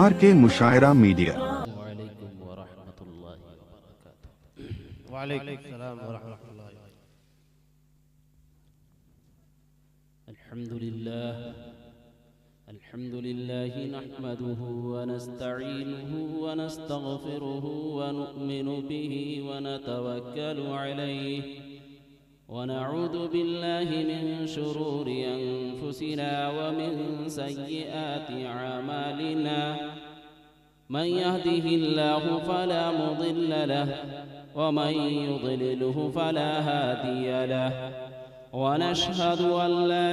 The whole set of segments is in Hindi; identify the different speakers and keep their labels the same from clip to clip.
Speaker 1: RK मुशायरा media.
Speaker 2: वालेकुम वरहमतुल्लाहि वबरकातुहू। वालेकुम अस्सलाम वरहमतुल्लाहि। अल्हम्दुलिल्लाह नहमदुहु व नस्तईनुहु व नस्तगफिरुहु व नु'मिनु बिही व नतवक्कलु अलैहि व नऊज़ु बिल्लाहि मिन शुरूरि अनफुसिना व मिन सय्यिआति अमालिना। मन यहदिहिल्लाहु फला मुदिल्ल लहु व मन युद्लिलहु फला हादिय लहु। व नशहदु अन ला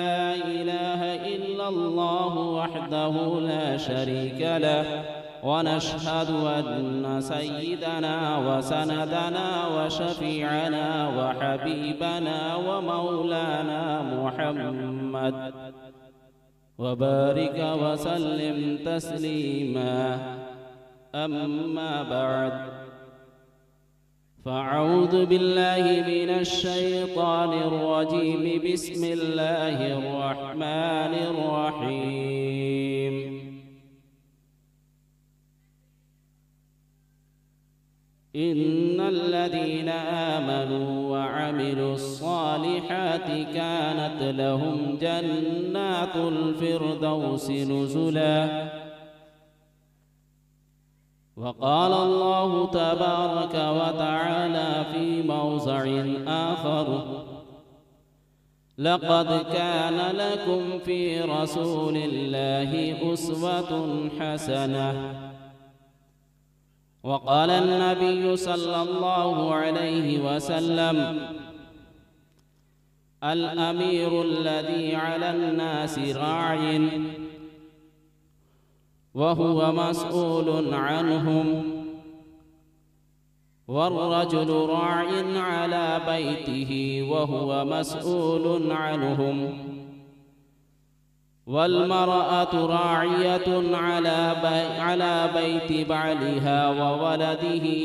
Speaker 2: इलाहा इल्लल्लाहु वहदहु ला शरीक लहु व नशहदु अन्न सय्यिदना व सनदना व शफीअना व हबीबना व मौलाना मुहम्मद व बारिक व सल्लिम तस्लीमा। अम्मा बअद फ़अऊज़ु बिल्लाहि मिनश शैतानिर रजीम। बिस्मिल्लाहिर रहमानिर रहीम। इन्नल्लज़ीना आमनू व अमिलुस्सालिहाति कानत लहुम जन्नातुल फ़िरदौसि नुज़ुला। वक़ाल अल्लाहु तबारक व तआला फ़ी मौज़िअ आख़र लक़द कान लकुम फ़ी रसूलिल्लाहि उस्वतुन हसनह। वक़ाल अन्नबिय्यु सल्लल्लाहु अलैहि वसल्लम अल अमीरु अल्लज़ी अलन नासि राइन वहुव मस्ऊलुन अन्हुम वर्रजुलु राइन अला बैतिही वहुव मस्ऊलुन अन्हुम वल्मरअतु राइयतुन अला बैति बालिहा व वलदिही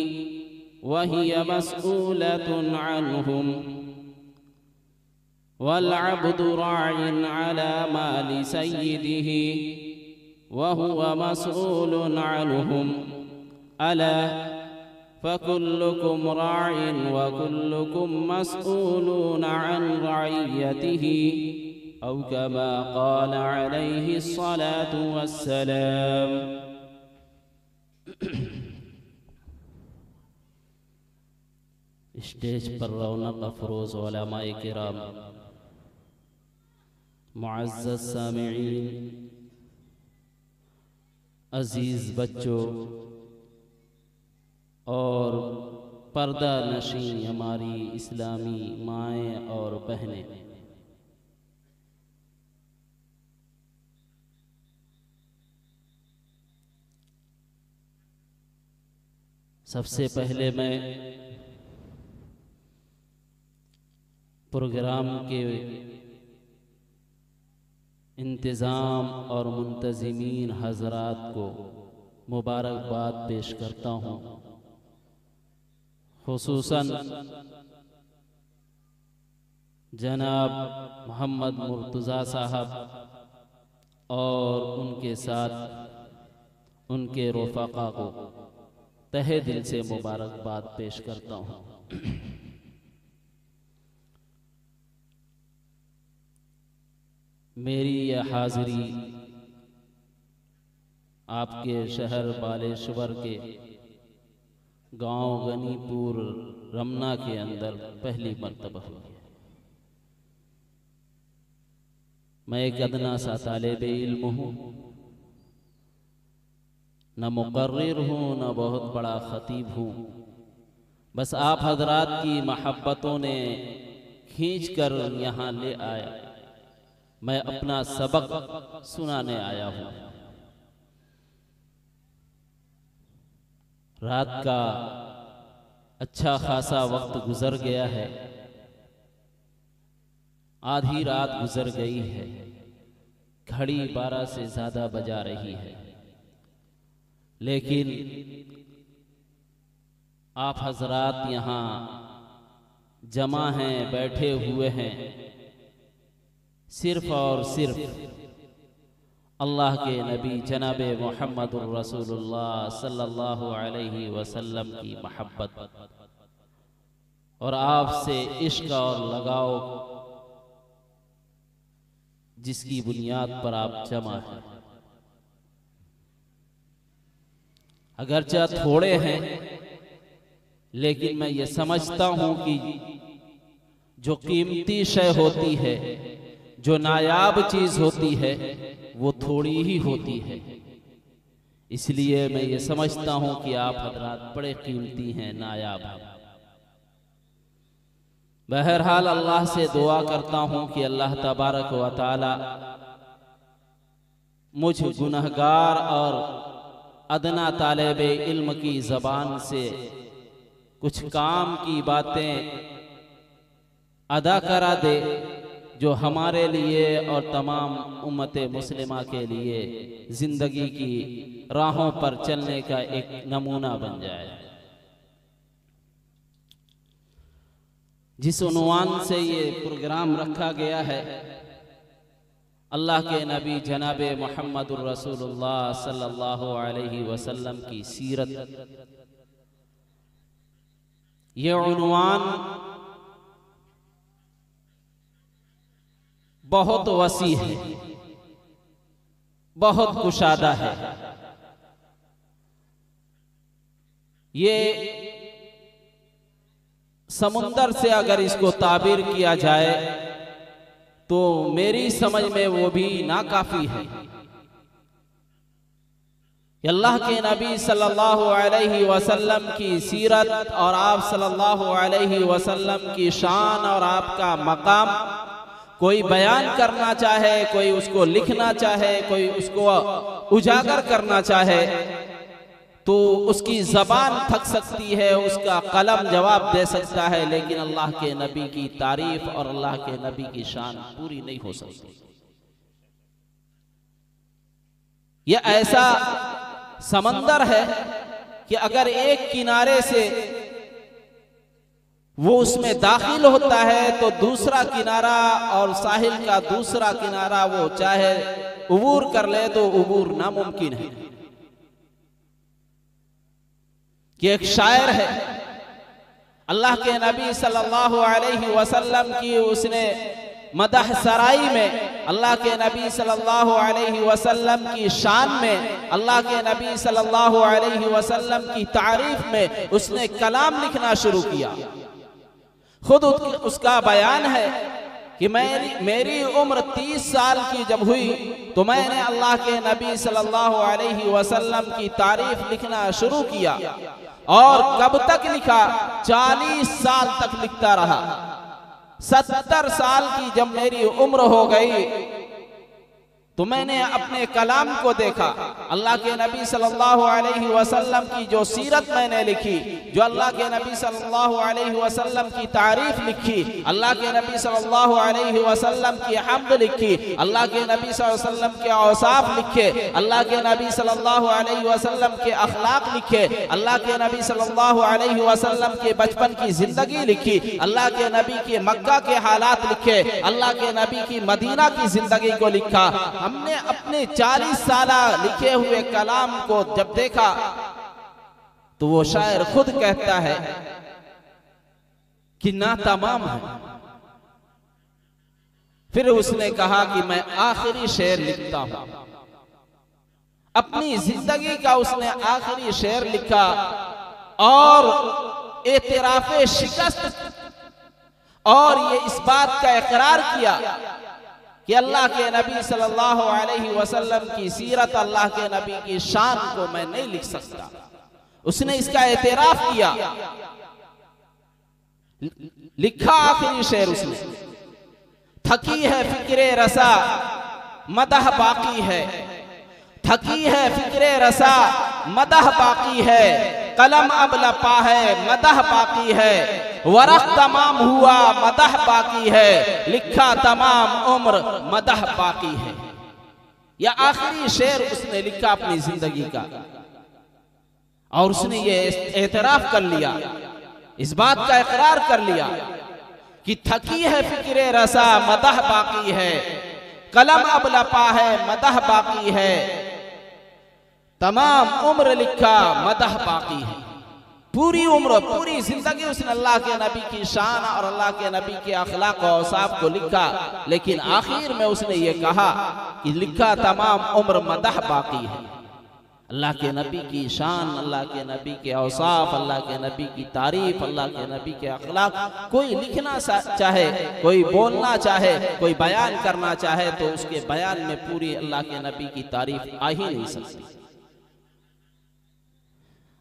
Speaker 2: वहिय मस्ऊलतुन अन्हुम वल्अब्दु राइन अला मालि सय्यिदिही वहुव मस्ऊलुन अन्हुम। अला फकुल्लुकुम राइन व कुल्लुकुम मस्ऊलून अन रइयतिही औ कमा क़ाल अलैहि स्सलातु वस्सलाम। स्टेज पर रौनक अफरोज़ उलमाए किराम, मुअज़्ज़ज़ सामिईन, अजीज़ बच्चों और पर्दा नशीं हमारी इस्लामी माएँ और बहनें, सबसे पहले मैं प्रोग्राम के इंतज़ाम और मुंतज़िमीन हज़रात को मुबारकबाद पेश करता हूँ। खुसूसन जनाब मोहम्मद मुर्तज़ा साहब और उनके साथ उनके रफ़क़ा को तहे दिल से मुबारकबाद पेश करता हूँ। मेरी यह हाज़िरी आपके शहर बालेश्वर के गांव गनीपुर रमना के अंदर पहली मर्तबा हुई है। मैं एक अदना सा तालिबे इल्म हूँ, न मुक़र्रिर हूँ न बहुत बड़ा ख़तीब हूँ। बस आप हजरात की महब्बतों ने खींच कर यहाँ ले आया। मैं अपना सबक सुनाने आया हूँ। रात का अच्छा खासा वक्त गुजर गया है, आधी रात गुजर गई है, घड़ी 12 से ज़्यादा बजा रही है, लेकिन आप हजरात यहाँ जमा हैं, बैठे हुए हैं। सिर्फ और सिर्फ अल्लाह के नबी जनाब मुहम्मदुर रसूलुल्लाह सल्लल्लाहु अलैहि वसल्लम की मोहब्बत और आपसे इश्क और लगाव जिसकी बुनियाद पर आप जमा हैं। अगरचे थोड़े हैं, लेकिन मैं ये समझता हूं कि जो कीमती शय होती है, जो नायाब चीज होती है, वो थोड़ी ही होती है। इसलिए मैं ये समझता हूं कि आप हजरात बड़े कीमती हैं, नायाब हैं। बहरहाल अल्लाह से दुआ करता हूं कि अल्लाह तबारक व तआला मुझ गुनहगार और अदना तालिब इल्म की ज़बान से कुछ काम की बातें अदा करा दे, जो हमारे लिए और तमाम उम्मत मुस्लिमा के लिए ज़िंदगी की राहों पर चलने का एक नमूना बन जाए। जिस उन्वान से ये प्रोग्राम रखा गया है, अल्लाह के नबी जनाब मुहम्मदुर रसूलुल्लाह सल्लल्लाहु अलैहि वसल्लम की सीरत, ये उन्वान बहुत वसी है, बहुत कुशादा है। ये समुंदर से अगर इसको ताबीर किया जाए तो मेरी समझ में वो भी नाकाफी है। अल्लाह के नबी सल्लल्लाहु अलैहि वसल्लम की सीरत और आप सल्लल्लाहु अलैहि वसल्लम की शान और आपका मकाम कोई बयान करना चाहे, कोई उसको लिखना चाहे, कोई उसको उजागर करना चाहे, तो उसकी ज़बान थक सकती है, उसका कलम जवाब दे सकता है, लेकिन अल्लाह के नबी की तारीफ और अल्लाह के नबी की शान पूरी नहीं हो सकती। यह ऐसा समंदर है कि अगर एक किनारे से वो उसमें दाखिल होता है तो दूसरा किनारा और साहिल का दूसरा किनारा वो चाहे उबूर कर ले तो उबूर नामुमकिन है। कि एक शायर है, अल्लाह के नबी सल्लल्लाहु अलैहि वसल्लम की उसने मदह सराई में, अल्लाह के नबी सल्लल्लाहु अलैहि वसल्लम की शान में, अल्लाह के नबी सल्लल्लाहु अलैहि वसल्लम की तारीफ में उसने कलाम लिखना शुरू किया। खुद उसका बयान है कि मेरी उम्र 30 साल की जब हुई तो मैंने अल्लाह के नबी सल्लल्लाहु अलैहि वसल्लम की तारीफ लिखना शुरू किया। और कब तक लिखा? 40 साल तक लिखता रहा। 70 साल की जब मेरी उम्र हो गई तो मैंने अपने कलाम को देखा। अल्लाह के नबी सल्लल्लाहु अलैहि वसल्लम की जो सीरत मैंने लिखी, जो अल्लाह के नबी सल्लल्लाहु अलैहि वसल्लम की तारीफ लिखी, अल्लाह के नबी सल्लल्लाहु अलैहि वसल्लम की हम्द लिखी, अल्लाह के नबी सल्लल्लाहु अलैहि वसल्लम के औसाफ लिखे, अल्लाह के नबी सल्लल्लाहु अलैहि वसल्लम के अखलाक लिखे, अल्लाह के नबी सल्लल्लाहु अलैहि वसल्लम के बचपन की जिंदगी लिखी, अल्लाह के नबी के मक्का के हालात लिखे, अल्लाह के नबी की मदीना की जिंदगी को लिखा। हमने अपने 40 साल लिखे हुए कलाम को जब देखा तो वो शायर खुद कहता है कि ना तमाम है। फिर उसने कहा कि मैं आखिरी शेर लिखता हूं। अपनी जिंदगी का उसने आखिरी शेर लिखा और एतराफ़े शिकस्त और ये इस बात का इकरार किया कि अल्लाह के नबी सल्लल्लाहु अलैहि वसल्लम की सीरत, अल्लाह के नबी की शान को मैं नहीं लिख सकता। उसने इसका एतराफ किया। लिखा आखिरी शेर उसने, थकी है फिक्रे रसा मदह बाकी है, थकी है फिक्रे रसा मदह बाकी है, कलम अब लपा है मदह बाकी है, वरख तमाम हुआ मदह बाकी है, लिखा तमाम उम्र मदह बाकी है। यह आखिरी शेर उसने लिखा अपनी जिंदगी का और उसने ये एतराफ कर लिया, इस बात का इकरार कर लिया कि थकी है फिक्रे रसा मदह बाकी है, कलम अब लपा है मदह बाकी है, तमाम उम्र लिखा मदह बाकी है। पूरी उम्र पूरी जिंदगी उसने अल्लाह के नबी की शान और अल्लाह के नबी के अखलाक और औसाफ को लिखा, लेकिन आखिर में उसने ये कहा कि लिखा तमाम उम्र मदह बाकी है। अल्लाह के नबी की शान, अल्लाह के नबी के औसाफ, अल्लाह के नबी की तारीफ, अल्लाह के नबी के अखलाक कोई लिखना चाहे, कोई बोलना चाहे, कोई बयान करना चाहे तो उसके बयान में पूरी अल्लाह के नबी की तारीफ आ ही नहीं सकती।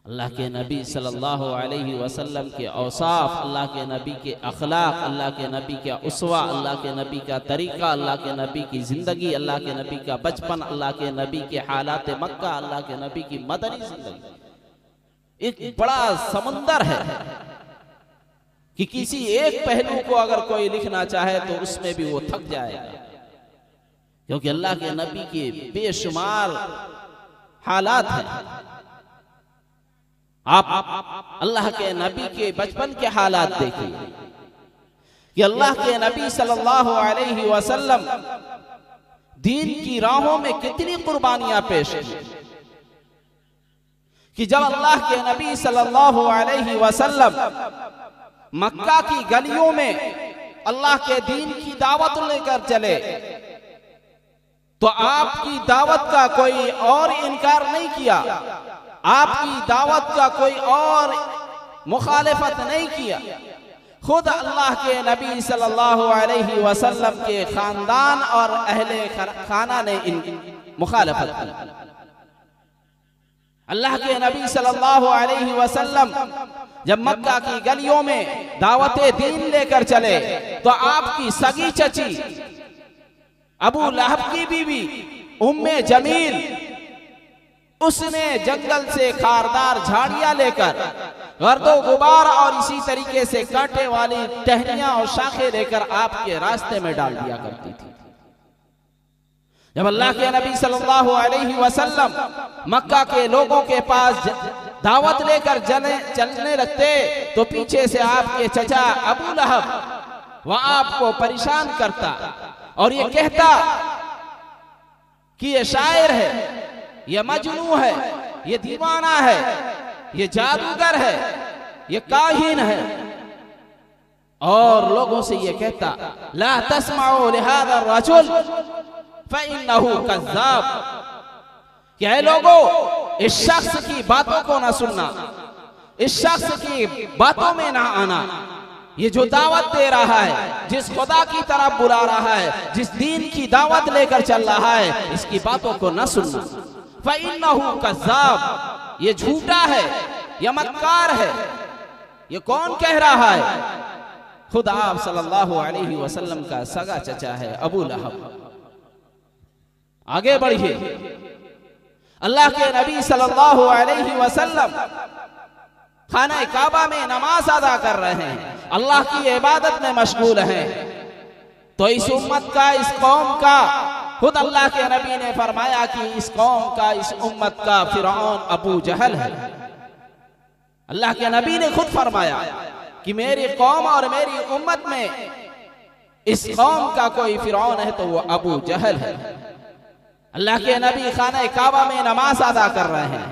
Speaker 2: अल्लाह के नबी सल्लल्लाहु अलैहि वसल्लम के औसाफ, अल्लाह के नबी के अखलाक, अल्लाह के नबी का उसवा, अल्लाह के नबी का तरीका, अल्लाह के नबी की ज़िंदगी, अल्लाह के नबी का बचपन, अल्लाह के नबी के हालात मक्का, अल्लाह के नबी की मदनी ज़िंदगी एक बड़ा समंदर है कि किसी एक पहलू को अगर कोई लिखना चाहे तो उसमें भी वो थक जाएगा, क्योंकि अल्लाह के नबी के बेशुमार हालात हैं। आप अल्लाह के नबी के बचपन के हालात देखिए कि अल्लाह के नबी सल्लल्लाहु अलैहि वसल्लम दीन की राहों में कितनी कुर्बानियां पेश की, कि जब अल्लाह के नबी सल्लल्लाहु अलैहि वसल्लम मक्का की गलियों में अल्लाह के दीन की दावत लेकर चले तो आपकी दावत का कोई और इनकार नहीं किया, आपकी दावत का कोई और मुखालिफत नहीं किया। खुद अल्लाह के नबी सल्लल्लाहु अलैहि वसल्लम के खानदान और अहले खाना ने इन मुखालिफत की। अल्लाह के नबी सल्लल्लाहु अलैहि वसल्लम जब मक्का की गलियों में दावत दीन लेकर चले तो आपकी सगी चची अबू लहब की बीवी उम्मे जमील, उसने जंगल से खारदार झाड़ियां लेकर गर्दो गुबार और इसी तरीके से कांटे वाली टहनियां और शाखें लेकर आपके रास्ते में डाल दिया करती थी। जब अल्लाह के नबी सल्लल्लाहु अलैहि वसल्लम मक्का के लोगों के पास दावत लेकर चलने लगते तो पीछे से आपके चचा अबू लहब वह आपको परेशान करता और ये कहता कि ये शायर है, ये मजनू है, ये दीवाना है, ये जादूगर है, ये काहिन है, और लोगों से ये कहता ला तस्माउ लिहादा रजुल फइन्नहु कज़्ज़ाब, क्या लोगों इस शख्स की बातों को ना सुनना, इस शख्स की बातों में ना आना। ये जो दावत दे रहा है, जिस खुदा की तरफ बुला रहा है, जिस दीन की दावत लेकर चल रहा है, इसकी बातों को न सुनना। फ़इन्नहु कज़्ज़ाब, ये झूठा है, ये मक्कार है। ये कौन कह रहा है? खुद आप सल्लल्लाहु अलैहि वसल्लम का सगा चचा है अबू लहब। आगे बढ़िए, अल्लाह के नबी सल्लल्लाहु अलैहि वसल्लम खाना काबा में नमाज अदा कर रहे हैं, अल्लाह की इबादत में मशगूल हैं। तो इस उम्मत का, इस कौम का, खुद अल्लाह के नबी ने फरमाया कि इस कौम का, इस उम्मत का फिरौन अबू जहल है। अल्लाह के नबी ने खुद फरमाया कि मेरी कौम और मेरी उम्मत में इस कौम का कोई फिरौन है तो वो अबू जहल है। अल्लाह के नबी खाना काबा में नमाज अदा कर रहे हैं,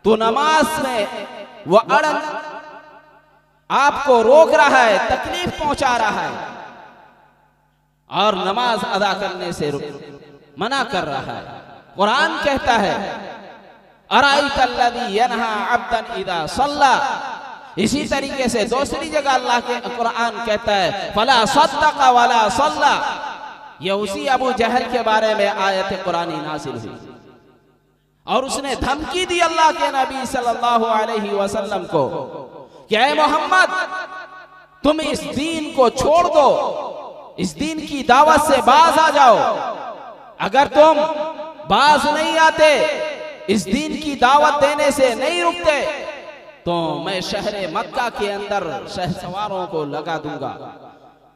Speaker 2: तो नमाज में वो अड़न आपको रोक रहा है, तकलीफ पहुंचा रहा है और नमाज अदा करने से मना कर रहा है। कुरान कहता है अराइतल्लज़ी यनहा अब्दन इज़ा सल्ला। इसी तरीके से दूसरी जगह अल्लाह के कुरान कहता है फला सद्दक़ वला सल्ला। यह उसी अबू जहल के बारे में आयत कुरानी नाज़िल हुई और उसने धमकी दी अल्लाह के नबी सल्लल्लाहु अलैहि वसल्लम को कि ऐ मोहम्मद, तुम इस दीन को छोड़ दो, इस दीन की दावत से बाज आ जाओ। अगर तुम बाज नहीं आते, इस दीन की दावत देने से नहीं रुकते, तो मैं शहरे मक्का के अंदर शहसवारों को लगा दूंगा,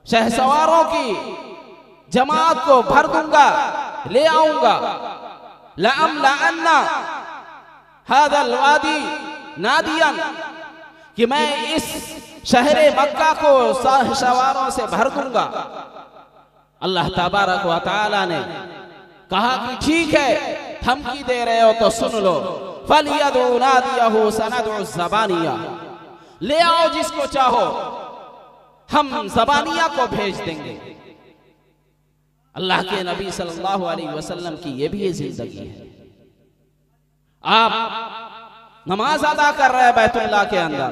Speaker 2: शहसवारों की जमात को भर दूंगा, ले आऊंगा। लअमलअन्ना हादल वादी नादियन, कि मैं इस शहरे मक्का को शहसवारों से भर दूंगा अल्लाह तबारक व तआला ने कहा कि ठीक है, धमकी दे रहे हो तो सुन लो। फलियदु नादियहु सनदउ ज़बानिया, ले आओ जिसको चाहो, हम ज़बानिया को भेज देंगे। अल्लाह के नबी सल्लल्लाहु अलैहि वसल्लम की ये भी जिंदगी है। आप नमाज अदा कर रहे हैं बैतुल्लाह के अंदर,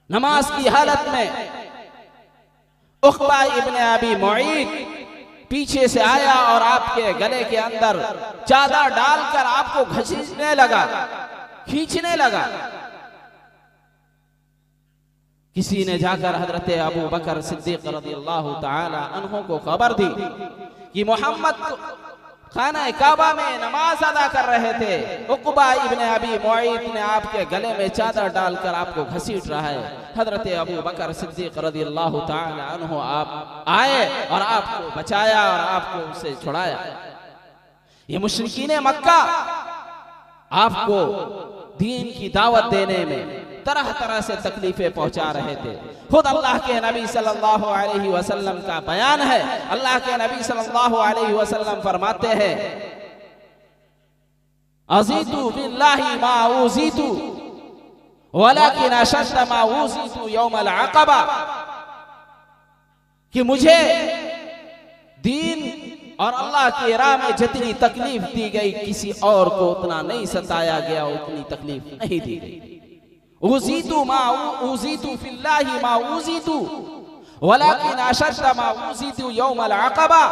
Speaker 2: नमाज की हालत में उक़बा इब्ने अबी मुईत पीछे से आया और आपके गले के अंदर चादर डालकर आपको घसीटने लगा, खींचने लगा। किसी ने जाकर हजरत अबू बकर सिद्दीक रज़ियल्लाहु ताला अन्हु को खबर दी कि मोहम्मद खाना काबा में नमाज अदा कर रहे थे, उक़बा इब्ने अबी मुईत ने आपके गले में चादर डालकर आपको घसीट रहा है। हजरत अबू बकर सिद्दीक रज़ियल्लाहु ताला अन्हु आप आए और आपको बचाया और आपको उससे छुड़ाया। ये मुशरिकीन मक्का आपको दीन की दावत देने में तरह तरह से तकलीफें पहुंचा रहे थे। खुद अल्लाह के नबी सल्लल्लाहु अलैहि वसल्लम का बयान है। अल्लाह के नबी सल्लल्लाहु अलैहि वसल्लम फरमाते हैं, अज़ीतु बिल्लाहि मा उज़ीतु वलाकिन अशद्द मा उज़ीतु यौमल अक़बा, कि मुझे दीन और अल्लाह की राह में जितनी तकलीफ दी गई किसी और को उतना नहीं सताया गया, उतनी तकलीफ नहीं दी गई। उज़ीतु मा उज़ीतु फिल्लाहि मा उज़ीतु वलाकिन अशद्द मा उज़ीतु यौमल अक़बा,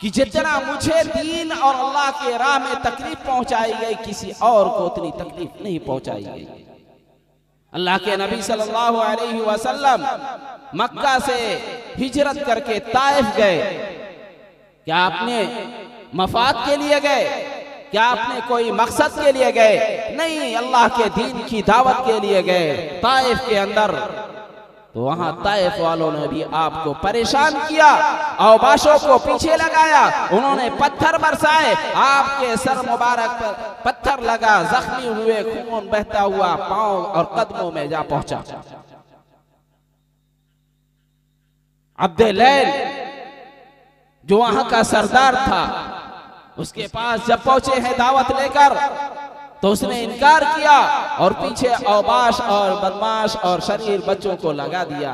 Speaker 2: कि जितना मुझे दीन और अल्लाह के राह में तकलीफ पहुंचाई गई किसी और को उतनी तकलीफ नहीं पहुंचाई गई। अल्लाह के नबी सल्लल्लाहु अलैहि वसल्लम मक्का से हिजरत करके ताइफ गए। क्या आपने मफाद के लिए गए? क्या आपने कोई मकसद के लिए गए? नहीं, अल्लाह के दीन की दावत के लिए गए ताइफ के अंदर। तो वहां ताइफ वालों ने भी आपको परेशान किया, औबाशों को पीछे लगाया, उन्होंने पत्थर बरसाए, आपके सर मुबारक पर पत्थर लगा, जख्मी हुए, खून बहता हुआ पांव और कदमों में जा पहुंचा। अब्दुल्लैल जो वहां का सरदार था, उसके पास जब पहुंचे हैं दावत लेकर तो उसने इनकार किया और पीछे औबाश और बदमाश और शरीर बच्चों को लगा दिया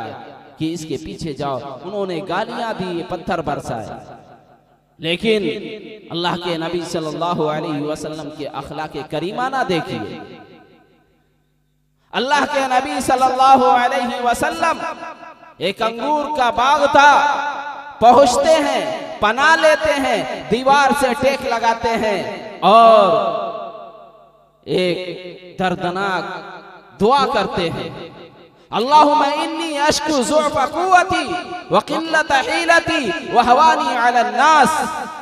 Speaker 2: कि इसके पीछे जाओ। उन्होंने गालियां दी, पत्थर बरसाए। लेकिन अल्लाह के नबी सल्लल्लाहु अलैहि वसल्लम के अखलाक करीमाना देखिए। अल्लाह के नबी सल्लल्लाहु अलैहि वसल्लम, एक अंगूर का बाग था, पहुंचते हैं, पना लेते हैं, दीवार से टेक लगाते हैं और एक दर्दनाक दुआ करते हैं, अल्लाहुम्मा इन्नी अश्कु ज़ुअफ़ क़ुव्वती व क़िल्लत हीलती व हवानी अला नास।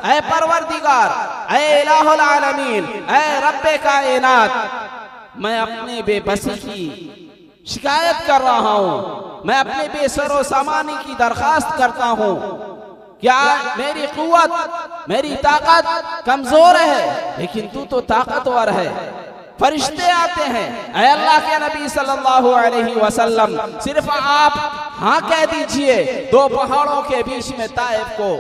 Speaker 2: ऐ परवरदिगार, ऐ इलाहुल आलमीन, ऐ रब्बे कायनात, मैं अपनी बेबसी की शिकायत कर रहा हूँ, मैं अपने बेसरो सामानी की दरखास्त करता हूँ। क्या मेरी कुव्वत, मेरी ताकत कमजोर है, लेकिन तू तो ताकतवर है। फरिश्ते आते हैं, ऐ अल्लाह के नबी सल्लल्लाहु अलैहि वसल्लम, सिर्फ आप हाँ कह दीजिए, दो पहाड़ों के बीच में ताइफ को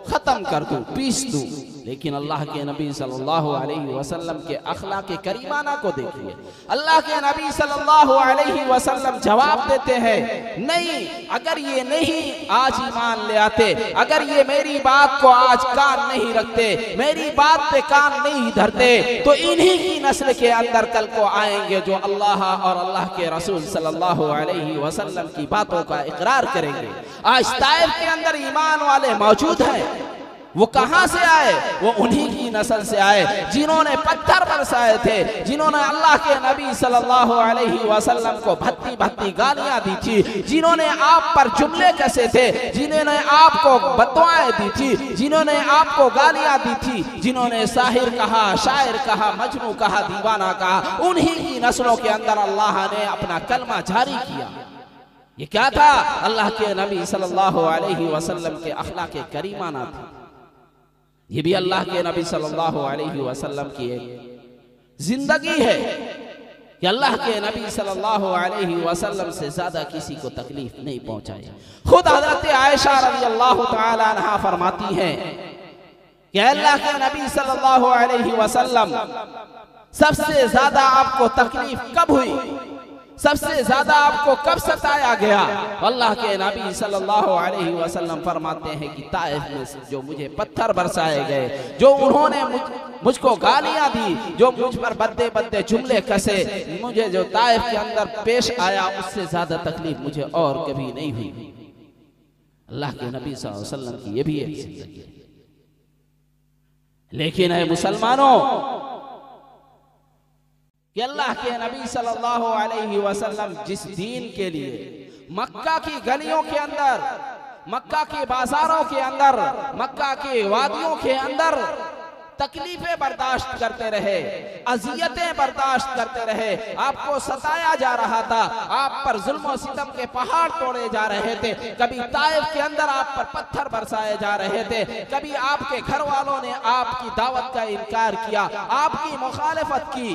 Speaker 2: खत्म कर दूं, पीस दूं। लेकिन अल्लाह के नबी सल्लल्लाहु अलैहि वसल्लम के अखलाक करीमाना को देखिए। अल्लाह के नबी सल्लल्लाहु अलैहि वसल्लम जवाब देते हैं, नहीं, अगर ये नहीं आज ईमान ले आते, अगर ये मेरी बात को आज कान नहीं रखते, मेरी बात पे कान नहीं धरते, तो इन्हीं की नस्ल के अंदर कल को आएंगे जो अल्लाह और अल्लाह के रसूल सल्लल्लाहु अलैहि वसल्लम की बातों का इकरार करेंगे। आज ताइफ के अंदर ईमान वाले मौजूद हैं। वो कहां से आए? वो उन्हीं की नस्ल से आए जिन्होंने पत्थर बरसाए थे, जिन्होंने अल्लाह के नबी सल्लल्लाहु अलैहि वसल्लम को भत्ती भत्ती गालियां दी थी, जिन्होंने आप पर जुमले कसे थे, जिन्होंने आपको बददुआएं दी थी, जिन्होंने आपको गालियां दी थी, जिन्होंने साहिर कहा, शायर कहा, मजनू कहा, दीवाना कहा, उन्हीं की नस्लों के अंदर अल्लाह ने अपना कलमा जारी किया। ये क्या था? अल्लाह के नबी सल्लल्लाहु अलैहि वसल्लम के अखलाक करीमाना था। ये भी अल्लाह के नबी सल्लल्लाहु अलैहि वसल्लम की एक जिंदगी है। कि अल्लाह के नबी सल्लल्लाहु अलैहि वसल्लम से ज्यादा किसी को तकलीफ नहीं पहुंचाई। खुद हजरत आयशा रज़ियल्लाहु तआला अन्हा फरमाती हैं कि अल्लाह के नबी सल्लल्लाहु अलैहि वसल्लम सबसे ज्यादा आपको तकलीफ कब हुई, सबसे ज्यादा आपको कब सताया गया? अल्लाह के नबी सल्लल्लाहु अलैहि वसल्लम फरमाते हैं कि ताइफ में जो मुझे पत्थर बरसाए गए, जो उन्होंने मुझको गालियां दी, जो मुझ पर बद्दे बद्दे जुमले कसे, मुझे जो ताइफ के अंदर पेश आया उससे ज्यादा तकलीफ मुझे और कभी नहीं हुई। अल्लाह के नबी सल्लल्लाहु अलैहि वसल्लम की ये भी एक जिंदगी है। लेकिन है मुसलमानों कि अल्लाह के नबी सल्लल्लाहु अलैहि वसल्लम जिस दीन के लिए मक्का की गलियों के अंदर, मक्का के बाजारों के अंदर, मक्का के वादियों के अंदर तकलीफें बर्दाश्त करते रहे, अजियतें बर्दाश्त करते रहे, आपको सताया जा रहा था, आप पर जुल्म और सितम के पहाड़ तोड़े जा रहे थे, कभी ताइफ के अंदर आप पर पत्थर बरसाए जा रहे थे, कभी आपके घर वालों ने आपकी दावत का इनकार किया, आपकी मुखालिफत की।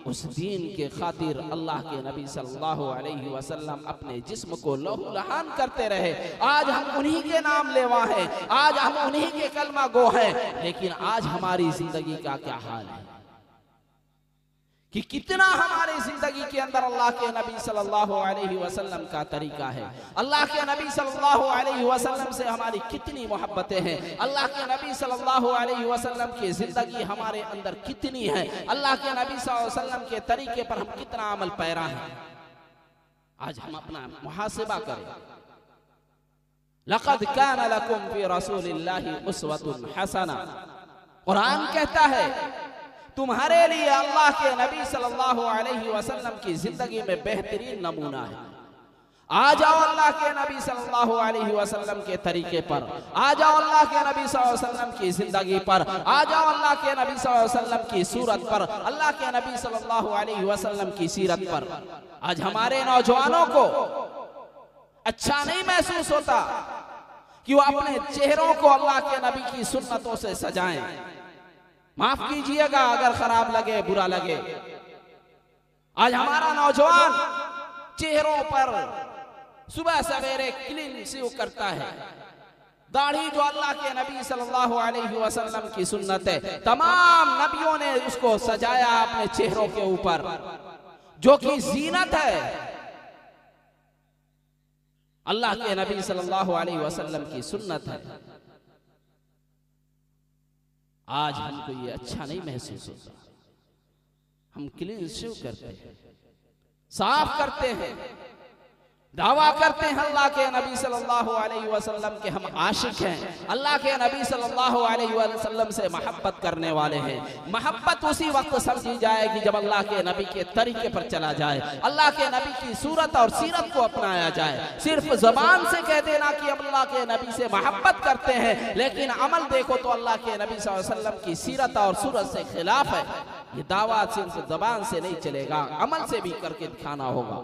Speaker 2: उस दीन के खातिर अल्लाह के नबी सल्लल्लाहु अलैहि वसल्लम अपने जिस्म को लहूलुहान करते रहे। आज हम उन्हीं के नाम लेवा हैं, आज हम उन्हीं के कलमा गो हैं, लेकिन आज हमारी जिंदगी का क्या हाल है कि कितना हमारी जिंदगी के अंदर अल्लाह के नबी सल्लल्लाहु अलैहि वसल्लम का तरीका है, अल्लाह के नबी सल्लल्लाहु अलैहि वसल्लम से हमारी कितनी मोहब्बतें हैं, अल्लाह के नबी सल्लल्लाहु अलैहि वसल्लम की जिंदगी हमारे अंदर कितनी है, अल्लाह के नबी सल्लल्लाहु अलैहि वसल्लम के तरीके पर हम कितना अमल पैरा हैं। आज हम अपना मुहासिबा करें। लक़द कान लकुम फी रसूलिल्लाहि उस्वतुन हसना, कुरान कहता है तुम्हारे लिए अल्लाह के नबी सल्लल्लाहु अलैहि वसल्लम की जिंदगी में बेहतरीन नमूना है। आ जाओ अल्लाह के नबी सल्लल्लाहु अलैहि वसल्लम के तरीके पर, आ जाओ अल्लाह के नबी सल्लल्लाहु अलैहि वसल्लम की जिंदगी पर, आ जाओ अल्लाह के नबी सल्लल्लाहु अलैहि वसल्लम की सूरत पर, अल्लाह के नबी सल्लल्लाहु अलैहि वसल्लम की सीरत पर। आज हमारे नौजवानों को अच्छा नहीं महसूस होता कि वो अपने चेहरों को अल्लाह के नबी की सुन्नतों से सजाएं। माफ कीजिएगा अगर खराब लगे, बुरा लगे। आज हमारा नौजवान चेहरों पर सुबह सवेरे क्लीन शेव करता है, दाढ़ी जो अल्लाह के नबी सल्लल्लाहु अलैहि वसल्लम की सुन्नत है, तमाम नबियों ने उसको सजाया अपने चेहरों के ऊपर, जो कि जीनत है। अल्लाह के नबी सल्लल्लाहु अलैहि वसल्लम की सुन्नत है। आज हमको ये अच्छा नहीं महसूस होता। हम क्लीन शेव करते हैं, साफ करते हैं, दावा करते हैं अल्लाह के नबी सल्लल्लाहु अलैहि वसल्लम के हम आशिक हैं, अल्लाह के नबी सल्लल्लाहु अलैहि वसल्लम से मोहब्बत करने वाले हैं। मोहब्बत उसी वक्त समझी जाएगी जब अल्लाह के नबी के तरीके पर चला जाए, अल्लाह के नबी की सूरत और सीरत को अपनाया जाए। सिर्फ जबान से कह देना कि अल्लाह के नबी से मोहब्बत करते हैं, लेकिन अमल देखो तो अल्लाह के नबी सल्लल्लाहु अलैहि वसल्लम की सीरत और सूरत से खिलाफ है। ये दावा सिर्फ जबान से नहीं चलेगा, अमल से भी करके दिखाना होगा।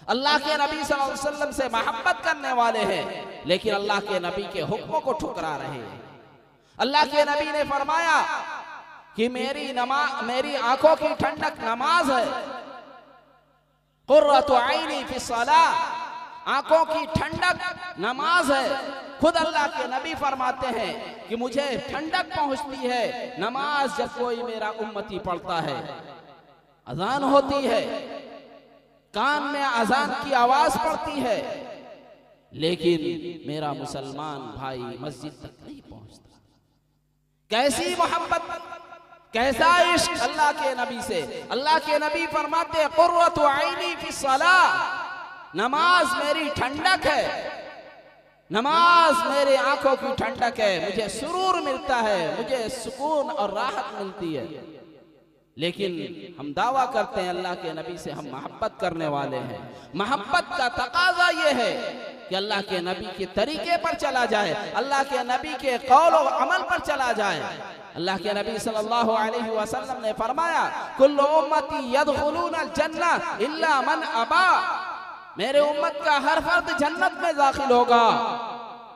Speaker 2: अल्लाह के नबी सल्लल्लाहु अलैहि वसल्लम से मोहब्बत करने वाले हैं, लेकिन अल्लाह के नबी के हुक्मों को ठुकरा रहे हैं। अल्लाह के नबी ने फरमाया कि मेरी आंखों की ठंडक नमाज है, कुर्रतु ऐनी फी सलाह, आंखों की ठंडक नमाज है। खुद अल्लाह के नबी फरमाते हैं कि मुझे ठंडक पहुंचती है नमाज जब कोई मेरा उम्मती पढ़ता है। अजान होती है, कान में अजान की आवाज पड़ती है, लेकिन मेरा मुसलमान भाई मस्जिद तक नहीं पहुंचता। कैसी मोहब्बत, कैसा इश्क अल्लाह के नबी से। अल्लाह के नबी फरमाते कुर्रतु ऐनी फी सलाह, नमाज मेरी ठंडक है, नमाज मेरे आंखों की ठंडक है, मुझे सुरूर मिलता है, मुझे सुकून और राहत मिलती है। लेकिन हम दावा करते हैं अल्लाह के नबी से हम मोहब्बत करने वाले हैं। मोहब्बत का तकाजा ये है कि अल्लाह के नबी के तरीके पर चला जाए, अल्लाह के नबी के कौल और अमल पर चला जाए। अल्लाह के नबी सल्लल्लाहु अलैहि वसल्लम ने फरमाया कुल्लु उम्मती यदखुलूनल जन्नह इल्ला मन अबा, मेरे उम्मत का हर फर्द जन्नत में दाखिल होगा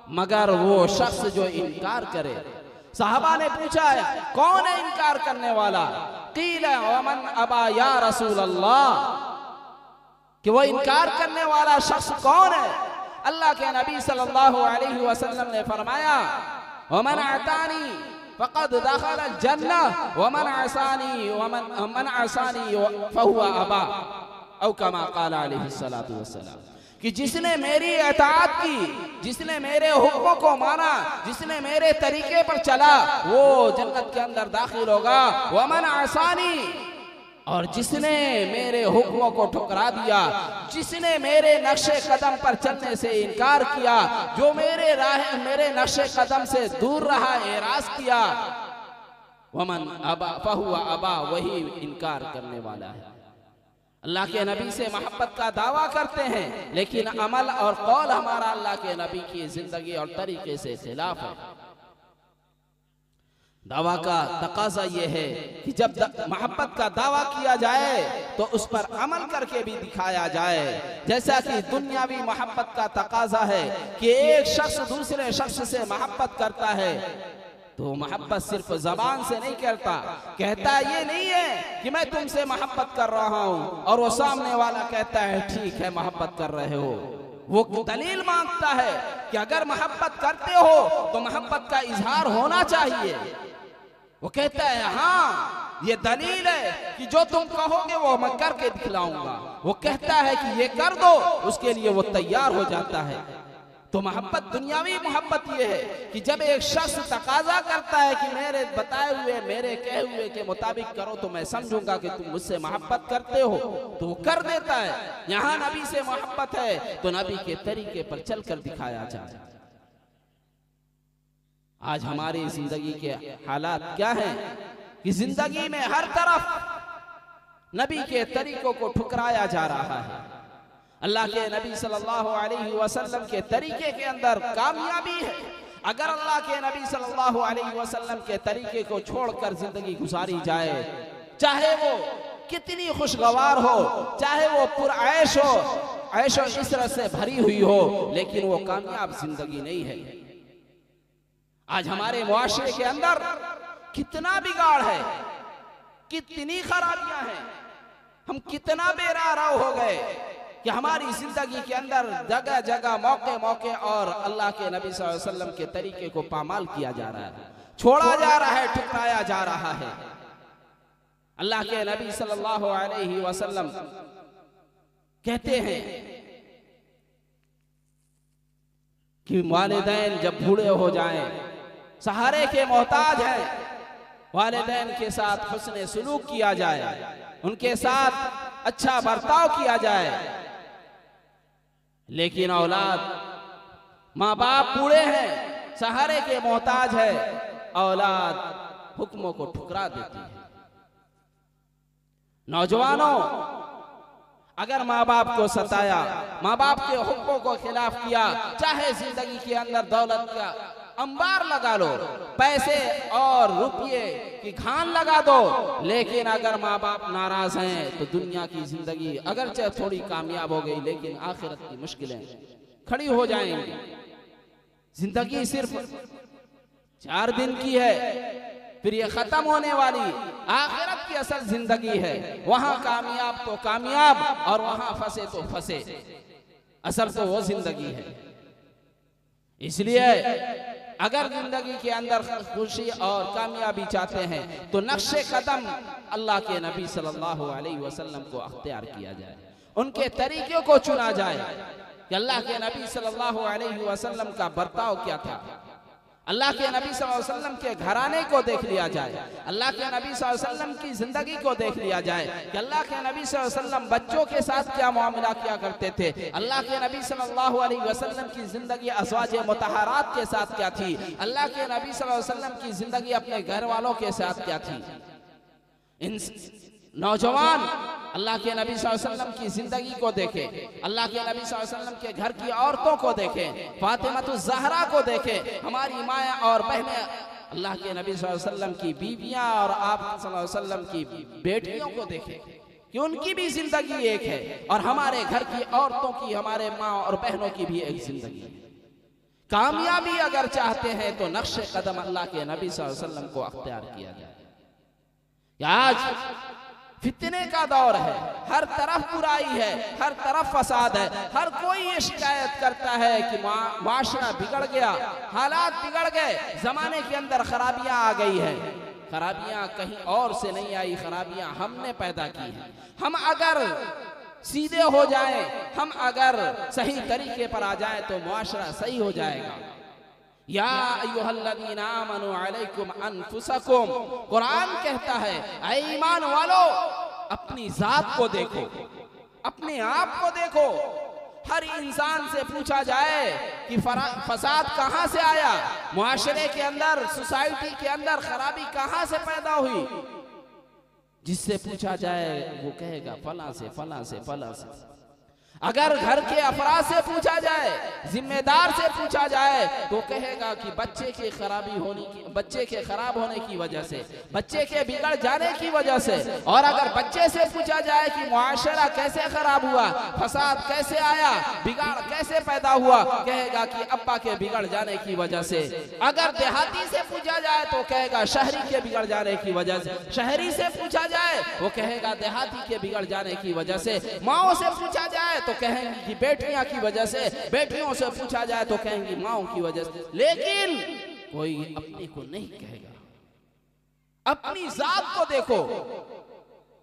Speaker 2: मगर वो शख्स जो इनकार करे। साहबा ने पूछा कौन है इनकार करने वाला? क़ील वमन अबा या रसूल अल्लाह, कि वो इनकार करने वाला शख्स कौन है? अल्लाह के नबी सल्लल्लाहु अलैहि वसल्लम ने फरमाया वमन अतानी फ़क़द दख़ल जन्नह वमन असानी फ़हुवा अबा, औ कमा क़ाल अलैहि सलातु वस्सलाम, कि जिसने मेरी इताअत की, जिसने मेरे हुक्मों को माना, जिसने मेरे तरीके पर चला, वो जन्नत के अंदर दाखिल होगा। वमन आसानी, और जिसने मेरे हुक्मों को ठुकरा दिया, जिसने मेरे नक्शे कदम पर चलने से इनकार किया, जो मेरे नक्शे कदम से दूर रहा, एराज किया, वमन अबा फहुवा अबा, वही इनकार करने वाला है। अल्लाह के नबी से मोहब्बत का दावा करते हैं, लेकिन अमल और कौल हमारा अल्लाह के नबी की जिंदगी और तरीके से खिलाफ है। दावा का तकाजा ये है कि जब मोहब्बत का दावा किया जाए तो उस पर अमल करके भी दिखाया जाए। जैसा कि दुनियावी मोहब्बत का तकाजा है कि एक शख्स दूसरे शख्स से मोहब्बत करता है तो मोहब्बत सिर्फ जबान से नहीं करता, कहता ये नहीं है कि मैं तुमसे मोहब्बत कर रहा हूँ और वो सामने वाला कहता है ठीक है मोहब्बत कर रहे हो। वो दलील मांगता है कि अगर मोहब्बत करते हो तो मोहब्बत का इजहार होना चाहिए। वो कहता है हाँ ये दलील है कि जो तुम कहोगे वो मैं करके दिखलाऊंगा। वो कहता है कि ये कर दो, उसके लिए वो तैयार हो जाता है। तो मोहब्बत, दुनियावी मोहब्बत ये है कि जब एक शख्स तकाजा करता है कि मेरे बताए हुए, मेरे कहे हुए के मुताबिक करो तो मैं समझूंगा कि तुम मुझसे मोहब्बत करते हो, तो वो कर देता है। यहाँ नबी से मोहब्बत है तो नबी के तरीके पर चलकर दिखाया जाए। आज हमारी जिंदगी के हालात क्या हैं कि जिंदगी में हर तरफ नबी के तरीकों को ठुकराया जा रहा है। अल्लाह के नबी सल्लल्लाहु अलैहि वसल्लम के तरीके के अंदर कामयाबी है। अगर अल्लाह के नबी सल्लल्लाहु अलैहि वसल्लम के तरीके को छोड़कर जिंदगी गुजारी जाए, चाहे वो कितनी खुशगवार हो, चाहे वो पुरऐश हो, ऐशो इशरत से भरी हुई हो, लेकिन वो कामयाब जिंदगी नहीं है। आज हमारे मुआशरे के अंदर कितना बिगाड़ है, कितनी खराबियां हैं, हम कितना बेराराव हो गए कि हमारी जिंदगी के अंदर जगह जगह मौके मौके और अल्लाह के नबी सल्लल्लाहु अलैहि वसल्लम के तरीके को पामाल किया जा रहा है, छोड़ा जा रहा है, ठुकराया जा रहा है। अल्लाह के नबी सल्लल्लाहु अलैहि वसल्लम कहते हैं कि वालिदैन जब बूढ़े हो जाएं, सहारे के मोहताज हैं, वालिदैन के साथ हुस्ने सुलूक किया जाए, उनके साथ अच्छा बर्ताव किया जाए। लेकिन औलाद, माँ बाप बूढ़े हैं, सहारे के मोहताज है, औलाद हुक्मों को ठुकरा देती है। नौजवानों, अगर माँ बाप को सताया, माँ बाप के हुक्मों को खिलाफ किया, चाहे जिंदगी के अंदर दौलत का अंबार लगा लो, पैसे और रुपये की खान लगा दो, लेकिन अगर माँ बाप नाराज हैं तो दुनिया की जिंदगी अगरचे थोड़ी कामयाब हो गई, लेकिन आखिरत की मुश्किलें खड़ी हो जाएंगी। जिंदगी सिर्फ 4 दिन की है, फिर ये खत्म होने वाली आखिरत की असल जिंदगी है। वहां कामयाब तो कामयाब और वहां फंसे तो फंसे, असल तो वो जिंदगी है। इसलिए अगर जिंदगी के अंदर खुशी और कामयाबी चाहते हैं तो नक्शे कदम अल्लाह के नबी सल्लल्लाहु अलैहि वसल्लम को अख्तियार किया जाए, उनके तरीके को चुना जाए कि अल्लाह के नबी सल्लल्लाहु अलैहि वसल्लम का बर्ताव क्या था। अल्लाह के नबी सल्लल्लाहु अलैहि वसल्लम के घराने को देख लिया जाए, अल्लाह के नबी सल्लल्लाहु अलैहि वसल्लम की जिंदगी को देख लिया जाए कि अल्लाह के नबी सल्लल्लाहु अलैहि वसल्लम बच्चों के साथ क्या मामला किया करते थे, अल्लाह के नबी सल्लल्लाहु अलैहि वसल्लम की जिंदगी अज़वाज मुतहरात के साथ क्या थी, अल्लाह के नबी सल्लल्लाहु अलैहि वसल्लम की जिंदगी अपने घर वालों के साथ क्या थी। इन नौजवान अल्लाह के नबी सल्लल्लाहु अलैहि वसल्लम की जिंदगी को देखें, अल्लाह के नबी सल्लल्लाहु अलैहि वसल्लम के घर की औरतों को देखें, फातिमा ज़हरा को देखें, हमारी माएँ और बहनें, अल्लाह के नबी सल्लल्लाहु अलैहि वसल्लम की बीवियां और आप सल्लल्लाहु अलैहि वसल्लम की बेटियों को देखें कि उनकी भी जिंदगी एक है और हमारे घर की औरतों की, हमारे माँ और बहनों की भी एक जिंदगी है। कामयाबी अगर चाहते हैं तो नक्शे कदम अल्लाह के नबी सल्लल्लाहु अलैहि वसल्लम को अख्तियार किया जाए। आज फितने का दौर है, हर तरफ बुराई है, हर तरफ फसाद है, हर कोई ये शिकायत करता है कि माशरा बिगड़ गया, हालात बिगड़ गए, जमाने के अंदर खराबियां आ गई है। खराबियां कहीं और से नहीं आई, खराबियां हमने पैदा की हैं। हम अगर सीधे हो जाएं, हम अगर सही तरीके पर आ जाएं तो मुआशरा सही हो जाएगा। या अय्युहल्लज़ीना आमनू अलैकुम अनफुसकुम, कुरान कहता है ऐ ईमान वालो अपनी जात को देखो, अपने आप को देखो। हर इंसान से पूछा जाए कि फसाद कहां से आया, मुआशरे के अंदर, सोसाइटी के अंदर खराबी कहां से पैदा हुई। जिससे पूछा जाए वो कहेगा फला से, फला से, फला से। अगर घर के अफराद से पूछा जाए, जिम्मेदार से पूछा जाए तो कहेगा कि बच्चे के खराबी होने की, बच्चे के खराब होने की वजह से, बच्चे के बिगड़ जाने की वजह से। और अगर बच्चे से पूछा जाए कि मुआशरा कैसे खराब हुआ, फसाद कैसे आया, बिगाड़ कैसे पैदा हुआ, कहेगा कि अब्बा के बिगड़ जाने की वजह से। अगर देहाती से पूछा जाए तो कहेगा शहरी के बिगड़ जाने की वजह से। शहरी से पूछा जाए वो कहेगा देहाती के बिगड़ जाने की वजह से। माओ से पूछा जाए तो कहेंगी कि बेटियां की वजह से, बेटियों से पूछा जाए तो कहेंगी माओ की वजह से। लेकिन कोई अपने को नहीं कहेगा। अपनी जात को देखो,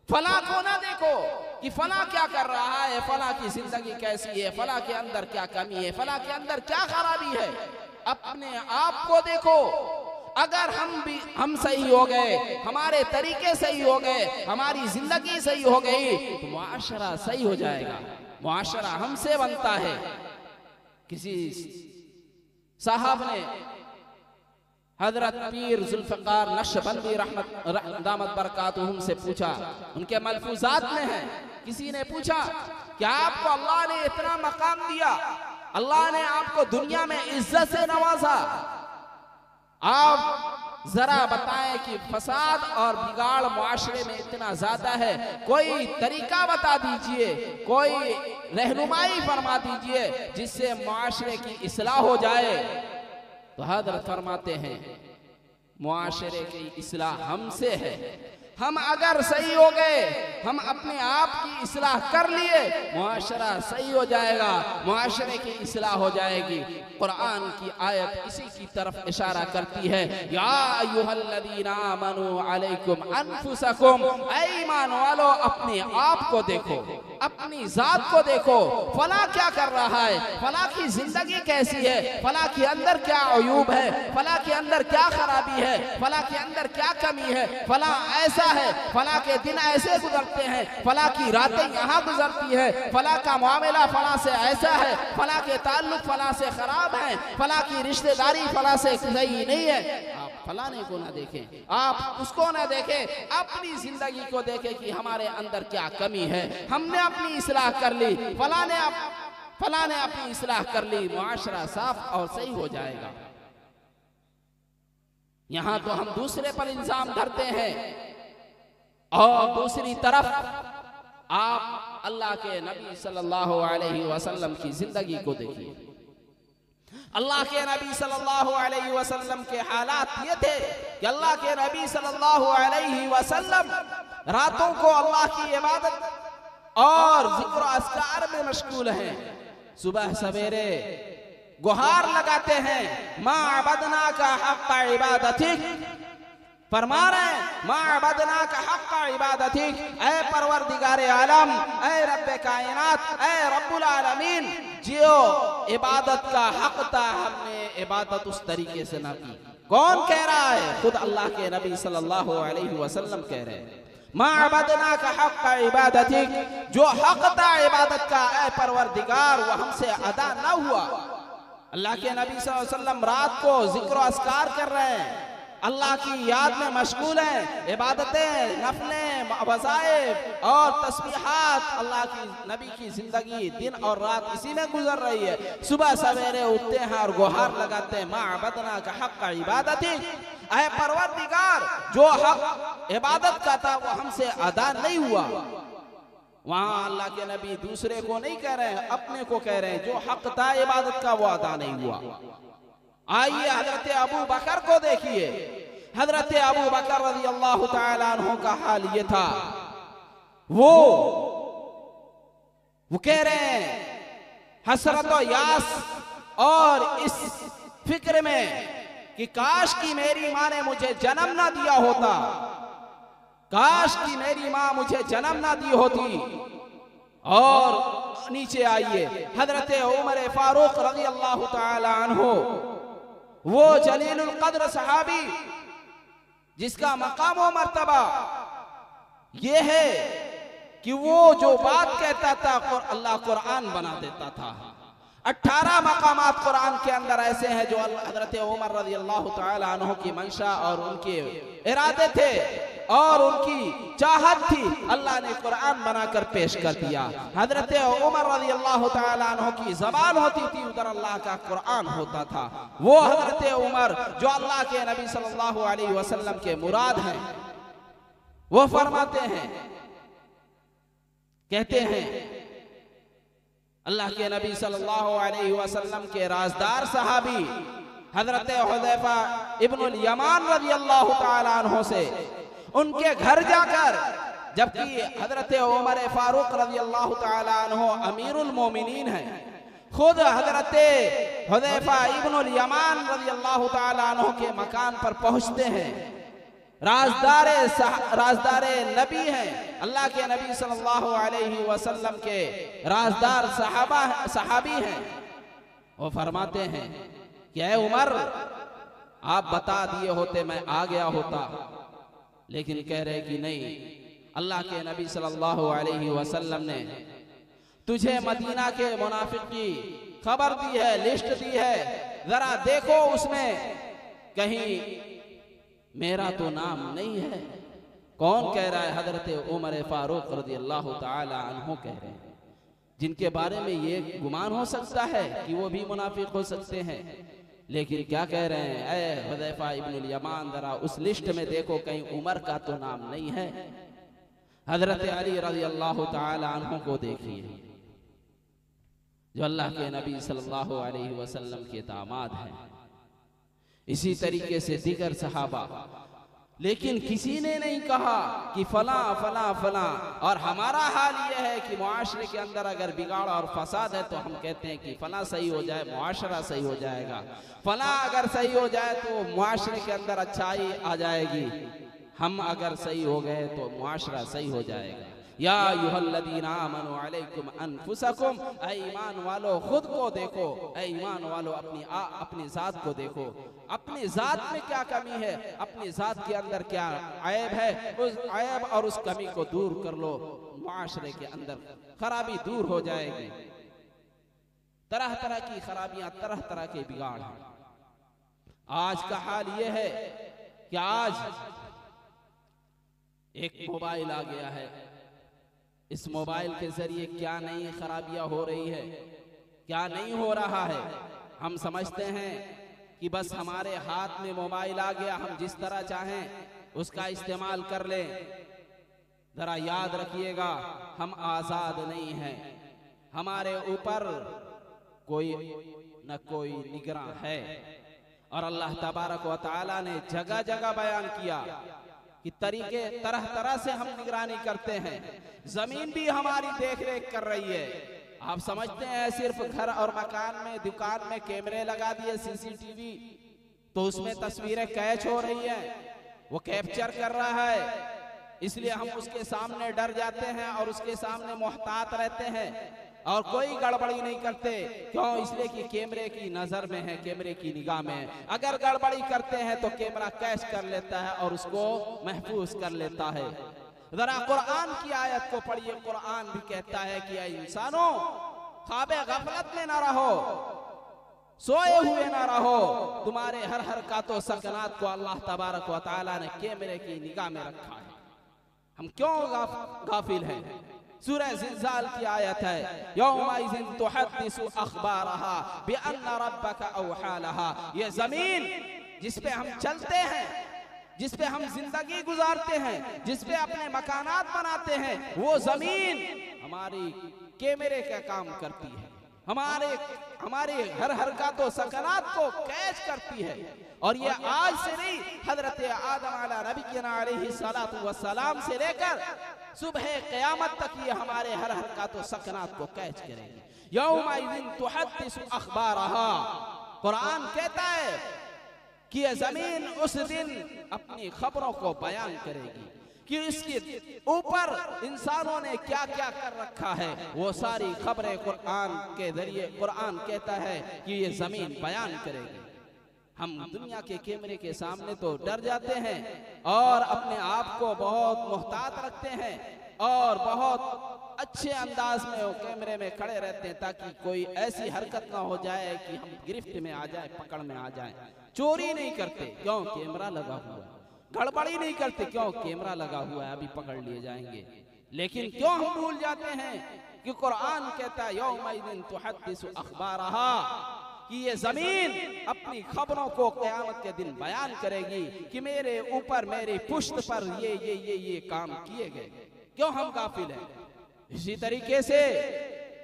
Speaker 2: फला को ना देखो कि फला क्या कर रहा है, फला की जिंदगी कैसी है, फला के अंदर क्या कमी है, फला के अंदर क्या खराबी है। अपने आप को देखो। अगर हम सही हो गए, हमारे तरीके सही हो गए, हमारी जिंदगी सही हो गई तो मुआशरा सही हो जाएगा। मुआशरा हमसे बनता है। किसी साहब ने हजरत पीर जुल्फकार नक्शबंदी रहमत दामत बरकातुहुम से पूछा, उनके मलफूजात में है, किसी ने पूछा क्या आपको अल्लाह ने इतना मकाम दिया, अल्लाह ने आपको दुनिया में इज्जत से नवाजा, आप जरा बताएं कि फसाद और बिगाड़ मुआशरे में इतना ज्यादा है, कोई तरीका बता दीजिए, कोई रहनुमाई फरमा दीजिए जिससे मुआशरे की इस्लाह हो जाए। तो हज़रत फरमाते हैं मुआशरे की इस्लाह हमसे है। हम अगर सही हो गए, हम अपने आप की इस्लाह कर लिए, मुआशरा सही हो जाएगा, मुआशरे की इस्लाह हो जाएगी। कुरान की आयत इसी की तरफ इशारा करती है, या अय्युहल्लज़ीना आमनू अलैकुम अनफुसकुम, ऐ ईमान वालो अपने आप को देखो, अपनी जात को देखो। फला क्या कर रहा है, फला की जिंदगी कैसी है, फला के अंदर क्या अयूब है, फला के अंदर क्या खराबी है, फला के अंदर क्या कमी है, फला ऐसा है, फला के दिन ऐसे गुजरते हैं, फला की रातें यहाँ गुजरती है, फला का मामला फला से ऐसा है, फला के ताल्लुक फला से खराब है, फला की रिश्तेदारी फला से सही नहीं है। आप फलाने को ना देखें, आप उसको ना देखें, अपनी जिंदगी को देखें कि हमारे अंदर क्या कमी है। हमने अपनी इस्लाह कर ली, फला ने अपनी इस्लाह कर ली, मुआशरा साफ और सही हो जाएगा। यहां तो हम दूसरे पर इल्जाम धरते हैं और दूसरी तरफ आप अल्लाह के नबी सल्लल्लाहु अलैहि वसल्लम की जिंदगी को देखिए। अल्लाह के नबी सल्लल्लाहु अलैहि वसल्लम के हालात ये थे कि अल्लाह के नबी सल्लल्लाहु अलैहि वसल्लम रातों को अल्लाह की इबादत और जिक्र अस्कार में मशगूल हैं। सुबह सवेरे गुहार लगाते हैं, माँ अबदना का हक़ इबादतिक, फरमा रहे हैं माँ अबदना का हक़ इबादतिक, ऐ परवरदिगारे आलम, ऐ रब्बे कायनात, ऐ रब्बुल आलमीन, जो इबादत का हक था हमने इबादत उस तरीके से ना की। कौन कह रहा है? खुद अल्लाह के नबी सल्लल्लाहु अलैहि वसल्लम कह रहे हैं, माँ अबदना का हक़ इबादतिक, जो हक था इबादत का ऐ परवरदिगार वो हमसे अदा ना हुआ। अल्लाह के नबी सल्लल्लाहु अलैहि वसल्लम रात को जिक्र अस्कार कर रहे हैं, अल्लाह की याद में मशगूल हैं, इबादतें, नफलें, वज़ाइफ और तस्बीहात, अल्लाह की नबी की जिंदगी दिन और रात इसी में गुजर रही है। सुबह सवेरे उठते हैं और गुहार लगाते हैं, माँ अबदना का हक़ इबादती, ऐ परवरदिगार जो हक इबादत का था वो हमसे अदा नहीं हुआ। वहां अल्लाह के नबी दूसरे को नहीं कह रहे हैं, अपने को कह रहे हैं, जो हक था इबादत का वो अदा नहीं हुआ। आइए हजरत अबू बकर को देखिए, हजरत अबू बकर रज़ी अल्लाह तआला अन्हु का हाल ये था। वो कह रहे हैं हसरत और यास और इस फिक्र में कि काश की मेरी माँ ने मुझे जन्म ना दिया होता, काश की मेरी माँ मुझे जन्म ना दी होती। और नीचे आइए, हजरत उमर फारूक रज़ी अल्लाह तआला अन्हु, वो जलीलुल कद्र सहाबी जिसका मकाम व मर्तबा ये है कि वो जो बात कहता था अल्लाह कुरान बना देता था। 18 मकामात कुरान के अंदर ऐसे हैं जो हजरत उमर रज़ी अल्लाह तआला अन्हु की मंशा और उनके इरादे थे और उनकी चाहत थी, अल्लाह ने कुरान बनाकर पेश कर दिया। हजरत उमर रज़ी अल्लाह तआला अन्हु की ज़बान होती थी, उधर अल्लाह का कुरान होता था। वो हजरत उमर जो अल्लाह के नबी सल्लल्लाहु अलैहि वसल्लम के मुराद हैं, वो फरमाते हैं, कहते हैं अल्लाह के नबी सल्लल्लाहु अलैहि वसल्लम के राजदार सहाबी हजरत हुज़ैफा इब्नुल यमान रज़ी अल्लाह तआला अन्हु से उनके घर जाकर, जबकि हजरत उमर फारूक रज़ी अल्लाह तआला अन्हु अमीरुल मोमिनीन हैं, खुद हजरत हुज़ैफा इब्नुल यमान रज़ी अल्लाह तआला अन्हु के मकान पर पहुंचते हैं। राजदारे नबी हैं, अल्लाह के नबी सल्लल्लाहु अलैहि वसल्लम के राजदार सहाबी हैं। वो फरमाते हैं कि ऐ उमर, आप बता दिए होते मैं आ गया होता, लेकिन कह रहे कि नहीं, अल्लाह के नबी सल्लल्लाहु अलैहि वसल्लम ने तुझे मदीना के मुनाफिक की खबर दी है, लिस्ट दी है, जरा देखो उसमें कहीं मेरा तो नाम नहीं है। कौन कह रहा है? हजरत उमर फारूक रज़ी अल्लाह तआला अन्हु कह रहे हैं, जिनके बारे में ये गुमान हो सकता है कि वो भी मुनाफिक हो सकते हैं। लेकिन क्या कह रहे हैं? ऐ हुज़ैफा इब्नुल यमान, जरा उस लिस्ट में देखो कहीं उमर का तो नाम नहीं है। हजरत अली रज़ी अल्लाह तआला अन्हु को देखिए, जो अल्लाह के नबी सल्लल्लाहु अलैहि वसल्लम के दामाद हैं, इसी तरीके से दीगर सहाबा, लेकिन किसी ने नहीं कहा कि फला फला फला। और हमारा हाल यह है कि मुआशरे के अंदर अगर बिगाड़ और फसाद है तो हम कहते हैं कि फला सही हो जाए मुआशरा सही हो जाएगा, फला अगर सही हो जाए तो मुआशरे के अंदर अच्छाई आ जाएगी, हम अगर सही हो गए तो मुआशरा सही हो जाएगा। या अय्युहल्लज़ीना आमनू अलैकुम अनफुसकुम, ऐ ईमान वालो खुद को देखो, ऐ ईमान वालो अपनी जात को देखो, अपनी जात में क्या कमी है, अपनी जात के अंदर क्या ऐब है, उस ऐब और उस कमी को दूर कर लो, मुआशरे के अंदर खराबी दूर हो जाएगी। तरह तरह की खराबियां, तरह तरह के बिगाड़ हैं। आज का हाल यह है कि आज एक मोबाइल आ गया है, इस मोबाइल के जरिए क्या नई खराबियां हो रही है, क्या नहीं हो रहा है। हम समझते हैं कि बस हमारे हाथ में मोबाइल आ गया, हम जिस तरह चाहें उसका इस्तेमाल कर लें। जरा याद रखिएगा, हम आजाद नहीं हैं, हमारे ऊपर कोई न कोई निगरां है। और अल्लाह तबारक व तआला ने जगह जगह बयान किया कि तरीके तरह तरह से हम निगरानी करते हैं। जमीन भी हमारी देख रेख कर रही है। आप समझते हैं सिर्फ घर और मकान में, दुकान में कैमरे लगा दिए, सीसीटीवी, तो उसमें तस्वीरें कैच हो रही हैं, वो कैप्चर कर रहा है, इसलिए हम उसके सामने डर जाते हैं और उसके सामने मोहतात रहते हैं और कोई गड़बड़ी नहीं करते। क्यों? इसलिए कि कैमरे की नजर में है, कैमरे की निगाह में है। अगर गड़बड़ी करते हैं तो कैमरा कैच कर लेता है और उसको महफूज कर लेता है। जरा कुरान की आयत को पढ़िए, कुरान भी कहता है कि ऐ इंसानों, ख्वाबे गफलत में ना रहो, सोए हुए ना रहो, तुम्हारे हर हरकतों सकनात को अल्लाह तबारक व तआला ने कैमरे की निगाह में रखा है। हम क्यों गाफिल हैं? सूरह ज़िलज़ाल की आयत है, यौमइज़िन तुहद्दिसु अख़बारहा बिअन्ना रब्बका औहा लहा। ये जमीन जिस पे हम चलते हैं, जिस पे हम जिंदगी गुजारते हैं, जिस पे अपने मकानात बनाते हैं, वो जमीन हमारी कैमरे का काम करती है, हमारे हर हरकतों सकनात को कैच करती है। और ये आज से नहीं, हजरत आदम अला नबीना अलैहिस्सलातु वस्सलाम से लेकर सुबह क़यामत तक ये हमारे हर हरकत व सकनात को कैच करेंगे। यौमइज़िन तुहद्दिसु अख़बारहा, कुरान कहता है कि ये जमीन उस दिन अपनी खबरों को बयान करेगी कि इसके ऊपर इंसानों ने क्या क्या कर रखा है, वो सारी खबरें कुरान के जरिए कुरान कहता है कि ये जमीन बयान करेगी। हम दुनिया के कैमरे के सामने तो डर जाते हैं और अपने आप को बहुत मुहतात रखते हैं और बहुत अच्छे अंदाज में वो कैमरे में खड़े रहते हैं ताकि कोई ऐसी हरकत ना हो जाए कि हम गिरफ्त में आ जाए, पकड़ में आ जाए। चोरी नहीं करते, क्यों? कैमरा लगा हुआ है। गड़बड़ी नहीं करते, क्यों? कैमरा लगा हुआ है, अभी पकड़ लिए जाएंगे। लेकिन क्यों हम भूल जाते हैं कि कुरान कहता है यौमइज़िन तुहद्दिसु अख़बारहा, कि ये जमीन अपनी खबरों को क़यामत के दिन बयान करेगी कि मेरे ऊपर, मेरी पुश्त पर ये काम किए गए। क्यों हम गाफिल हैं? इसी तरीके से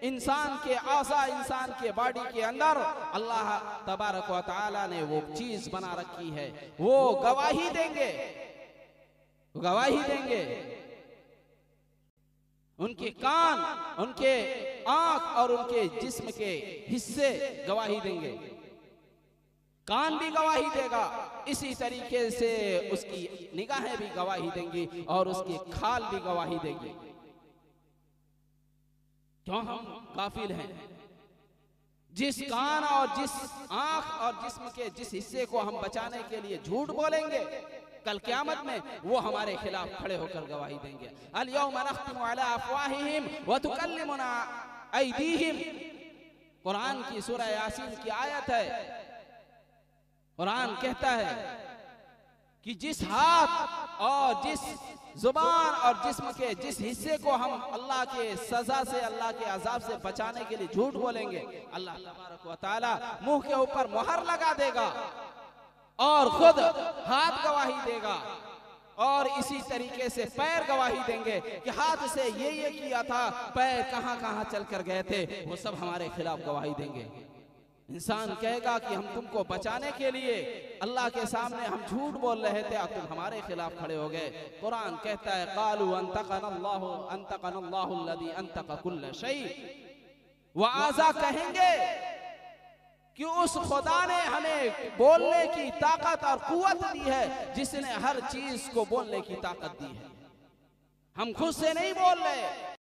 Speaker 2: इंसान के आज़ा, इंसान के बॉडी के अंदर अल्लाह तबारक व तआला ने वो चीज बना रखी है, वो गवाही देंगे, गवाही देंगे। उनके कान, उनके आंख और उनके जिस्म के हिस्से गवाही देंगे। कान भी गवाही देगा, इसी तरीके से उसकी निगाहें भी गवाही देंगी और उसकी खाल भी गवाही देगी। क्यों हम गाफिल हैं? जिस कान और जिस आंख और जिस्म के जिस हिस्से को हम बचाने के लिए झूठ बोलेंगे, कल क़यामत में वो हमारे खिलाफ खड़े होकर गवाही देंगे। अल यौम नख्तिमु अला अफ़वाहिहिम व तुकल्लिमुना ऐदीहिम, कुरान की सूरह यासीन की आयत है। कुरान कहता है कि जिस हाथ और जिस जुबान और जिस्म के जिस हिस्से को हम अल्लाह के सजा से, अल्लाह के अजाब से बचाने के लिए झूठ बोलेंगे, अल्लाह तबारक व तआला मुंह के ऊपर मुहर लगा देगा और खुद हाथ गवाही देगा। और इसी तरीके से पैर गवाही देंगे कि हाथ से ये किया था, पैर कहां कहां चल कर गए थे, वो सब हमारे खिलाफ गवाही देंगे। इंसान कहेगा कि हम तुमको बचाने के लिए अल्लाह के सामने हम झूठ बोल रहे थे और तुम हमारे खिलाफ खड़े हो गए। कुरान कहता है क़ालू अंतक़नल्लाहु अल्लज़ी अंतक़ कुल्ल शै, व आज़ा कहेंगे कि उस खुदा ने हमें बोलने की ताकत और कुव्वत दी है, जिसने हर चीज को बोलने की ताकत दी है। हम खुद से नहीं बोल रहे,